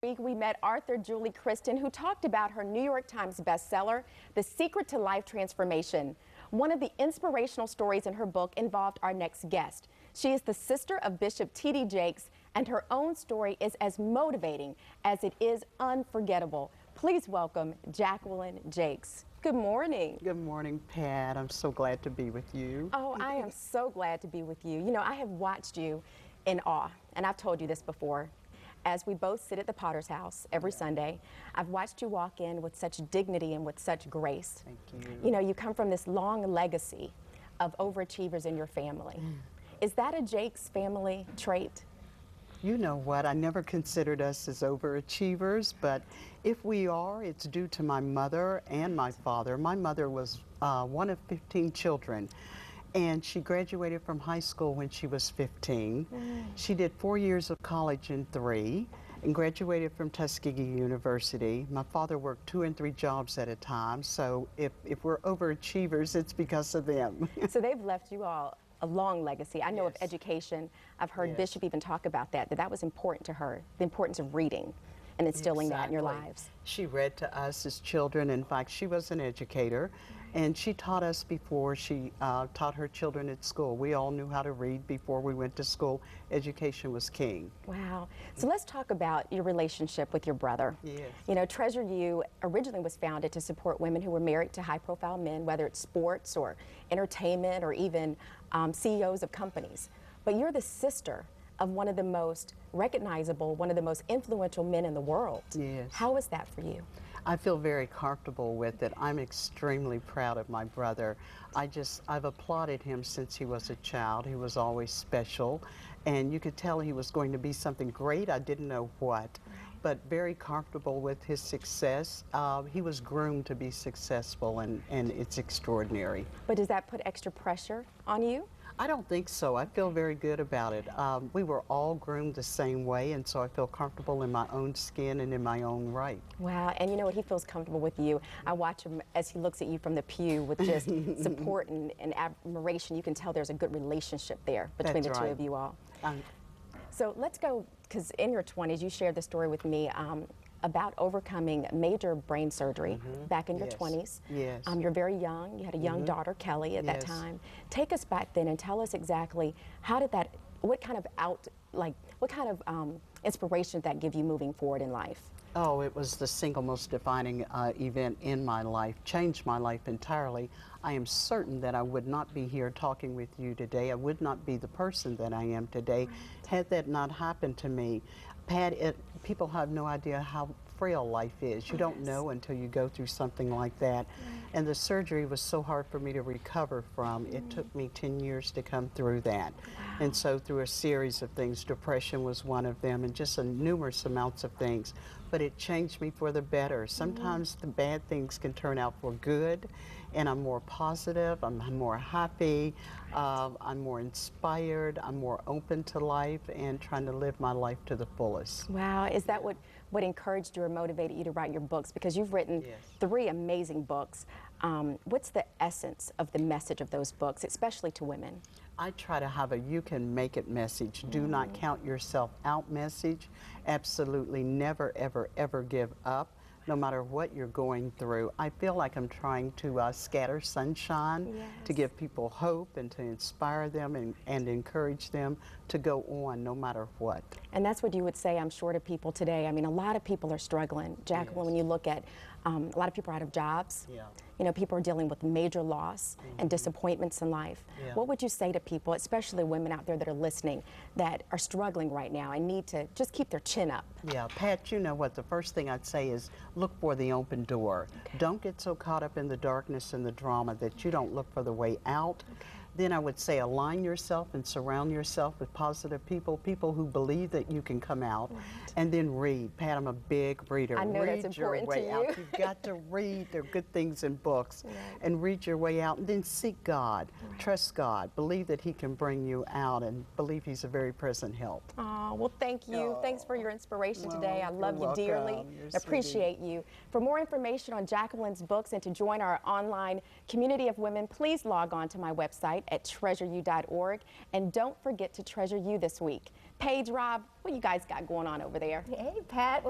Week we met author Julie Kristen, who talked about her New York Times bestseller, The Secret to Life Transformation. One of the inspirational stories in her book involved our next guest. She is the sister of Bishop T.D. Jakes, and her own story is as motivating as it is unforgettable. Please welcome Jacqueline Jakes. Good morning. Good morning, Pat. I'm so glad to be with you. Oh, I am so glad to be with you. You know, I have watched you in awe, and I've told you this before. As we both sit at the Potter's house every Sunday, I've watched you walk in with such dignity and with such grace. Thank you. You know, you come from this long legacy of overachievers in your family. Is that a Jakes family trait? You know what? I never considered us as overachievers, but if we are, it's due to my mother and my father. My mother was one of 15 children. And she graduated from high school when she was 15. She did 4 years of college in 3 and graduated from Tuskegee University. My father worked 2 and 3 jobs at a time, so if we're overachievers, it's because of them. So they've left you all a long legacy. I know of education. I've heard Bishop even talk about that was important to her, the importance of reading and instilling that in your lives. She read to us as children. In fact, she was an educator, and she taught us before she taught her children at school. We all knew how to read before we went to school. Education was king. Wow. So let's talk about your relationship with your brother. Yes. You know, Treasure You originally was founded to support women who were married to high-profile men, whether it's sports or entertainment or even CEOs of companies. But you're the sister of one of the most recognizable, one of the most influential men in the world. Yes. How is that for you? I feel very comfortable with it. I'm extremely proud of my brother. I've applauded him since he was a child. He was always special, and you could tell he was going to be something great. I didn't know what, but very comfortable with his success. He was groomed to be successful, and it's extraordinary. But does that put extra pressure on you? I don't think so. I feel very good about it. We were all groomed the same way, and so I feel comfortable in my own skin and in my own right. Wow, and you know what? He feels comfortable with you. I watch him as he looks at you from the pew with just support and admiration. You can tell there's a good relationship there between the two of you all. So let's go, because in your 20s, you shared the story with me about overcoming major brain surgery back in your 20s. Yes. You're very young. You had a young daughter, Kelly, at that time. Take us back then and tell us exactly how did that, what kind of inspiration did that give you moving forward in life? Oh, it was the single most defining event in my life, changed my life entirely. I am certain that I would not be here talking with you today. I would not be the person that I am today had that not happened to me. Pat, people have no idea how frail life is. You don't know until you go through something like that. And the surgery was so hard for me to recover from. It took me 10 years to come through that. And so through a series of things, depression was one of them, and just numerous amounts of things. But it changed me for the better. Sometimes the bad things can turn out for good, and I'm more positive, I'm more happy, I'm more inspired, I'm more open to life and trying to live my life to the fullest. Wow, is that what encouraged you or motivated you to write your books? Because you've written 3 amazing books. What's the essence of the message of those books, especially to women? I try to have a you can make it message. Do not count yourself out message. Absolutely never, ever, ever give up, no matter what you're going through. I feel like I'm trying to scatter sunshine, to give people hope and to inspire them and encourage them to go on no matter what. And that's what you would say, I'm sure, to people today. I mean, a lot of people are struggling. Jacqueline, when you look at a lot of people are out of jobs. You know, people are dealing with major loss and disappointments in life. What would you say to people, especially women out there that are listening, that are struggling right now and need to just keep their chin up? Yeah, Pat, you know what, the first thing I'd say is look for the open door. Don't get so caught up in the darkness and the drama that you don't look for the way out. Then I would say align yourself and surround yourself with positive people, people who believe that you can come out. And then read. Pat, I'm a big reader. I know read that's your important way to you. out. You've got to read. There are good things in books. And read your way out. And then seek God. Trust God. Believe that He can bring you out, and believe He's a very present help. Oh, well, thank you. Thanks for your inspiration today. I love you dearly. You're appreciate you. For more information on Jacqueline's books and to join our online community of women, please log on to my website at treasureyou.org. And don't forget to treasure you this week. Paige, Rob, what you guys got going on over there? Hey, Pat.